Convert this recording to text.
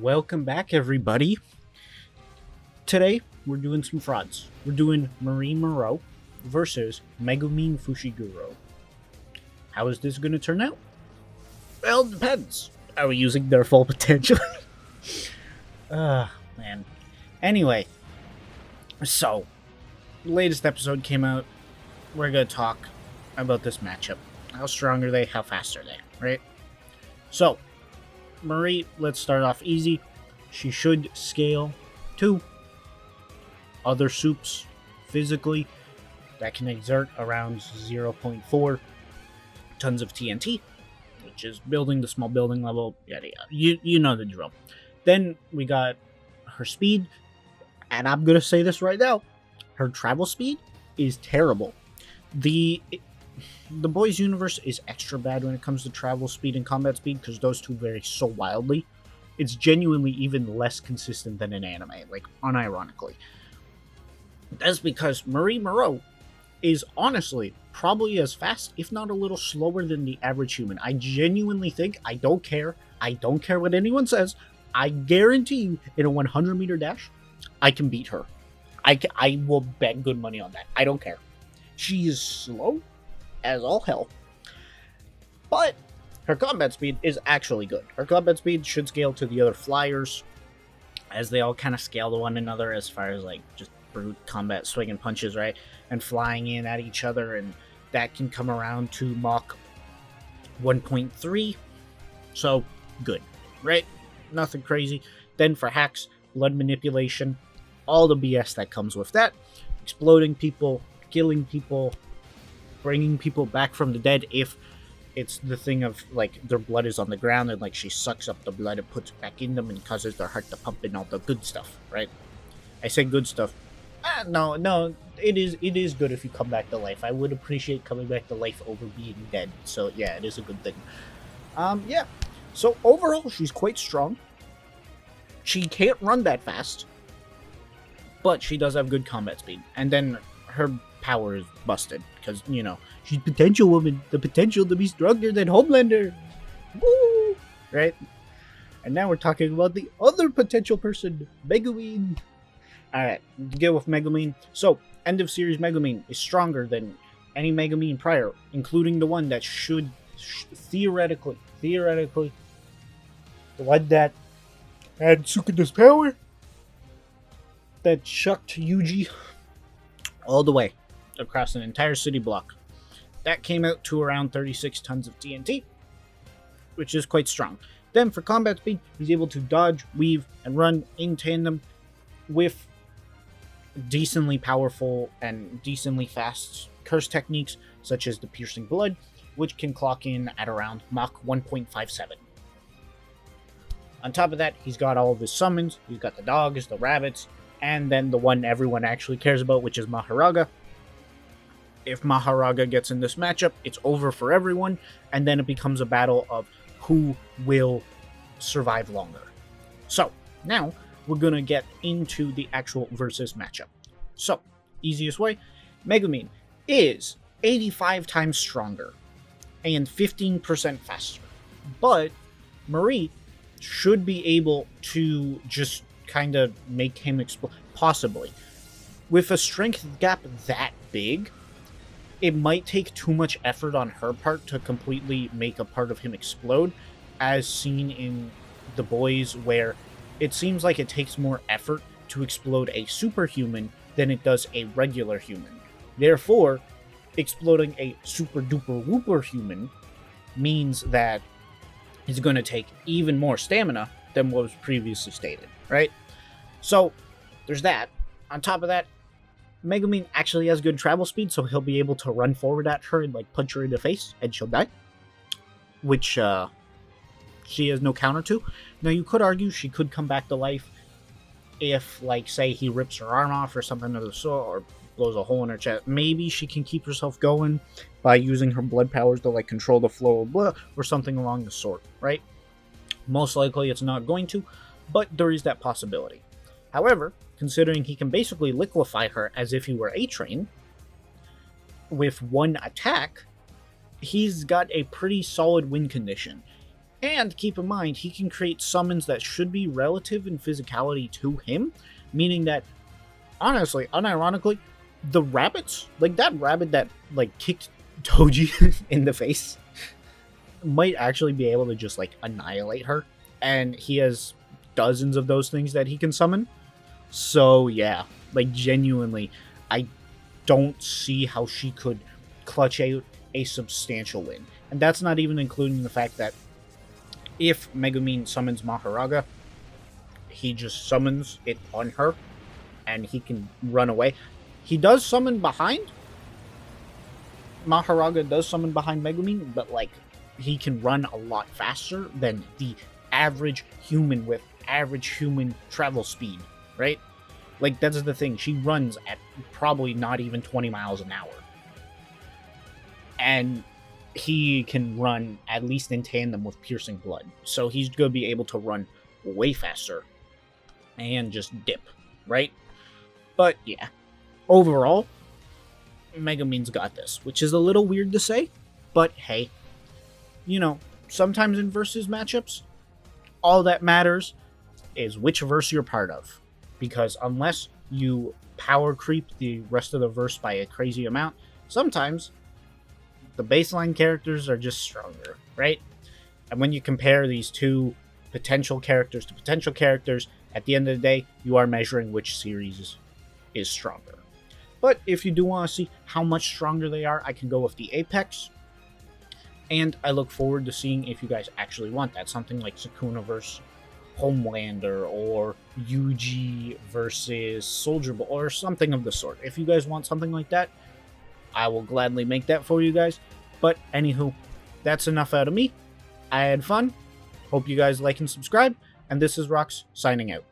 Welcome back, everybody. Today, we're doing some frauds. We're doing Marie Moreau versus Megumin Fushiguro. How is this going to turn out? Well, it depends. Are we using their full potential? Man. Anyway, so, latest episode came out. We're going to talk about this matchup. How strong are they? How fast are they? Right? So, Marie, let's start off easy. She should scale to other soups physically that can exert around zero point 0.4 tons of TNT, which is building the small building level, yada yada. You know the drill. Then we got her speed, and I'm going to say this right now. Her travel speed is terrible. The boys universe is extra bad when it comes to travel speed and combat speed because those two vary so wildly. It's genuinely even less consistent than an anime, like unironically. That's because Marie Moreau is honestly probably as fast, if not a little slower than the average human. I genuinely think, I don't care what anyone says, I guarantee you in a 100 meter dash, I can beat her. I will bet good money on that. I don't care. She is slow as all hell. But her combat speed is actually good. Her combat speed should scale to the other flyers, as they all kind of scale to one another as far as like just brute combat, swinging punches, right? And flying in at each other, and that can come around to Mach 1.3. So, good, right? Nothing crazy. Then for hacks, blood manipulation, all the BS that comes with that. Exploding people, killing people, bringing people back from the dead if it's the thing of like their blood is on the ground and like she sucks up the blood and puts it back in them and causes their heart to pump and all the good stuff, right? I say good stuff. No, it is good if you come back to life. I would appreciate coming back to life over being dead. So yeah, it is a good thing. Yeah. So overall, she's quite strong. She can't run that fast, but she does have good combat speed. And then her power is busted because, you know, she's potential woman, the potential to be stronger than Homelander. Woo! Right? And now we're talking about the other potential person, Megumin. Alright, to deal with Megumin. So, end of series Megumin is stronger than any Megumin prior, including the one that should theoretically, the one that had Sukuda's power, that chucked Yuji all the way across an entire city block. That came out to around 36 tons of TNT, which is quite strong. Then for combat speed, he's able to dodge, weave, and run in tandem with decently powerful and decently fast curse techniques, such as the piercing blood, which can clock in at around Mach 1.57. On top of that, he's got all of his summons. He's got the dogs, the rabbits, and then the one everyone actually cares about, which is Maharaga. If Maharaga gets in this matchup, it's over for everyone, and then it becomes a battle of who will survive longer. So, now, we're going to get into the actual versus matchup. So, easiest way, Megumin is 85 times stronger and 15% faster. But Marie should be able to just kind of make him explode. Possibly. With a strength gap that big, it might take too much effort on her part to completely make a part of him explode, as seen in The Boys, where it seems like it takes more effort to explode a superhuman than it does a regular human. Therefore, exploding a super duper whooper human means that it's going to take even more stamina than what was previously stated, right? So, there's that. On top of that, Megumin actually has good travel speed, so he'll be able to run forward at her and like punch her in the face, and she'll die. Which she has no counter to. Now, you could argue she could come back to life if, like, say he rips her arm off or something of the sort, or blows a hole in her chest. Maybe she can keep herself going by using her blood powers to, like, control the flow of blood or something along the sort, right? Most likely it's not going to, but there is that possibility. However, considering he can basically liquefy her as if he were A-Train, with one attack, he's got a pretty solid win condition. And keep in mind, he can create summons that should be relative in physicality to him, meaning that, honestly, unironically, the rabbits, like that rabbit that like kicked Toji in the face, might actually be able to just like annihilate her. And he has dozens of those things that he can summon. So yeah, like genuinely, I don't see how she could clutch out a substantial win. And that's not even including the fact that if Megumin summons Maharaga, he just summons it on her and he can run away. He does summon behind. Maharaga does summon behind Megumin, but like he can run a lot faster than the average human with average human travel speed, right? Like that's the thing. She runs at probably not even 20 miles an hour. And he can run at least in tandem with piercing blood. So he's going to be able to run way faster and just dip, right? But yeah, overall, Megumin's got this, which is a little weird to say, but hey, you know, sometimes in versus matchups, all that matters is which verse you're part of. Because unless you power creep the rest of the verse by a crazy amount, sometimes the baseline characters are just stronger, right? And when you compare these two potential characters to potential characters, at the end of the day, you are measuring which series is stronger. But if you do want to see how much stronger they are, I can go with the Apex. And I look forward to seeing if you guys actually want that. Something like Sukuna versus Homelander, or Yuji versus Soldier Boy, or something of the sort. If you guys want something like that, I will gladly make that for you guys. But anywho, that's enough out of me. I had fun. Hope you guys like and subscribe. And this is Rox signing out.